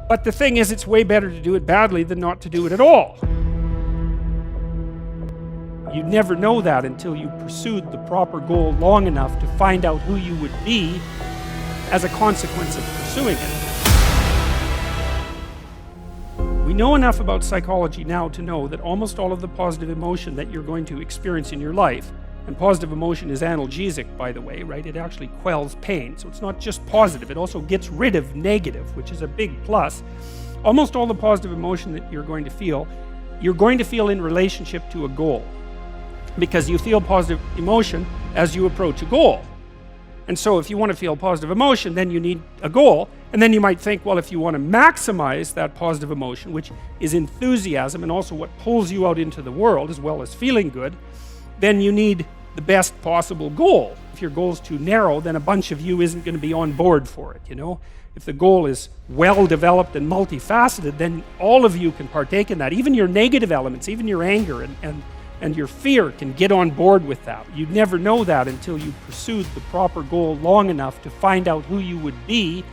But the thing is, it's way better to do it badly than not to do it at all. You'd never know that until you pursued the proper goal long enough to find out who you would be as a consequence of pursuing it. We know enough about psychology now to know that almost all of the positive emotion that you're going to experience in your life, and positive emotion is analgesic, by the way, right? It actually quells pain. So it's not just positive, it also gets rid of negative, which is a big plus. Almost all the positive emotion that you're going to feel in relationship to a goal. Because you feel positive emotion as you approach a goal. And so if you want to feel positive emotion, then you need a goal. And then you might think, well, if you want to maximize that positive emotion, which is enthusiasm and also what pulls you out into the world as well as feeling good, then you need the best possible goal. If your goal is too narrow, then a bunch of you isn't going to be on board for it, you know? If the goal is well developed and multifaceted, then all of you can partake in that. Even your negative elements, even your anger and your fear can get on board with that. You'd never know that until you pursued the proper goal long enough to find out who you would be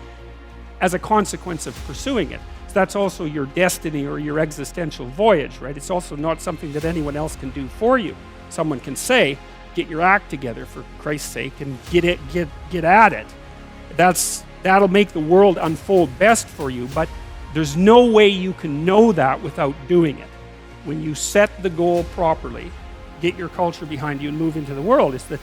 as a consequence of pursuing it. So that's also your destiny or your existential voyage, right? It's also not something that anyone else can do for you. Someone can say, get your act together for Christ's sake and get at it. That'll make the world unfold best for you, but there's no way you can know that without doing it. When you set the goal properly, get your culture behind you and move into the world, it's that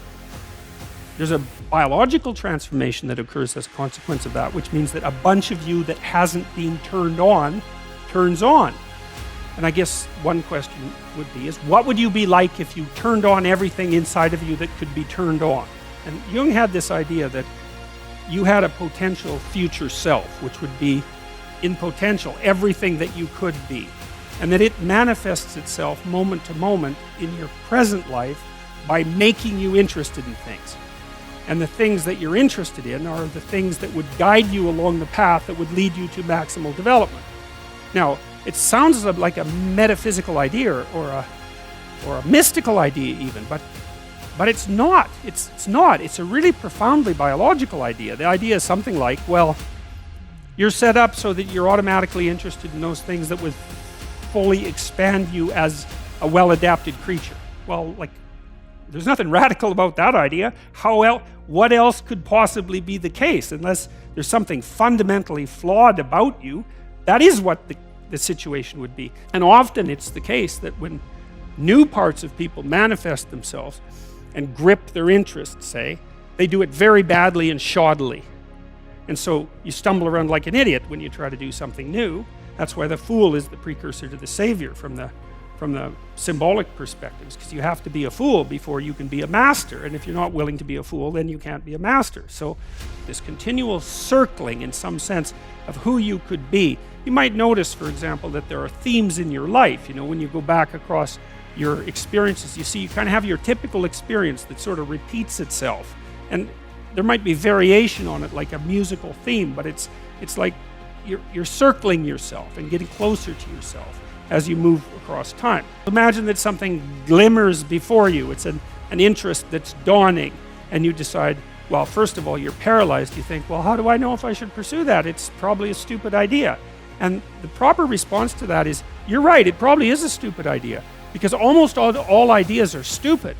there's a biological transformation that occurs as a consequence of that, which means that a bunch of you that hasn't been turned on, turns on. And I guess one question would be, what would you be like if you turned on everything inside of you that could be turned on? And Jung had this idea that you had a potential future self, which would be, in potential, everything that you could be. And that it manifests itself moment to moment in your present life by making you interested in things. And the things that you're interested in are the things that would guide you along the path that would lead you to maximal development. Now, it sounds like a metaphysical idea or a mystical idea even, but it's not. It's not. It's a really profoundly biological idea. The idea is something like, well, you're set up so that you're automatically interested in those things that would fully expand you as a well-adapted creature. Well, like, there's nothing radical about that idea. What else could possibly be the case? Unless there's something fundamentally flawed about you, that is what the situation would be. And often it's the case that when new parts of people manifest themselves and grip their interests, say, they do it very badly and shoddily. And so you stumble around like an idiot when you try to do something new. That's why the fool is the precursor to the savior from the symbolic perspectives, because you have to be a fool before you can be a master. And if you're not willing to be a fool, then you can't be a master. So this continual circling, in some sense, of who you could be. You might notice, for example, that there are themes in your life. You know, when you go back across your experiences, you see you kind of have your typical experience that sort of repeats itself. And there might be variation on it, like a musical theme, but it's like you're circling yourself and getting closer to yourself as you move across time. Imagine that something glimmers before you. It's an interest that's dawning, and you decide, well, first of all, you're paralyzed. You think, well, how do I know if I should pursue that? It's probably a stupid idea. And the proper response to that is, you're right, it probably is a stupid idea, because almost all ideas are stupid.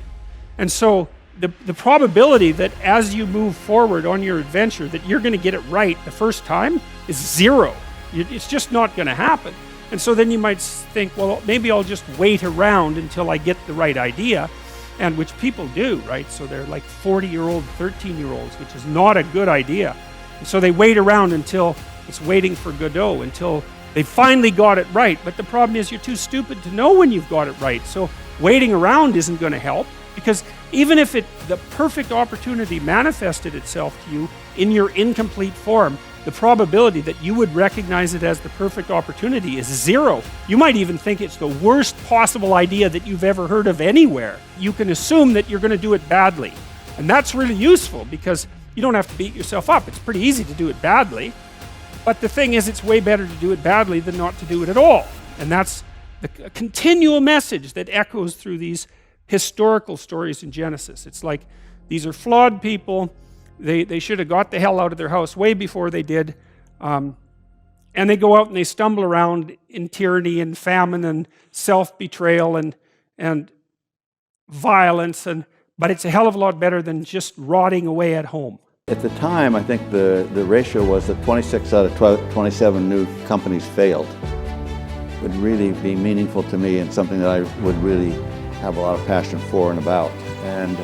And so the probability that as you move forward on your adventure that you're going to get it right the first time is zero. It's just not going to happen. And so then you might think, well, maybe I'll just wait around until I get the right idea, and which people do, right? So they're like 40-year-old, 13-year-olds, which is not a good idea. And so they wait around until it's waiting for Godot, until they finally got it right. But the problem is you're too stupid to know when you've got it right. So waiting around isn't going to help, because even if the perfect opportunity manifested itself to you in your incomplete form, the probability that you would recognize it as the perfect opportunity is zero. You might even think it's the worst possible idea that you've ever heard of anywhere. You can assume that you're going to do it badly. And that's really useful, because you don't have to beat yourself up. It's pretty easy to do it badly. But the thing is, it's way better to do it badly than not to do it at all. And that's the continual message that echoes through these historical stories in Genesis. It's like, these are flawed people. They should have got the hell out of their house way before they did. And and they go out and they stumble around in tyranny and famine and self-betrayal and violence, but it's a hell of a lot better than just rotting away at home. At the time, I think the ratio was that 26 out of 27 new companies failed. It would really be meaningful to me and something that I would really have a lot of passion for and about. And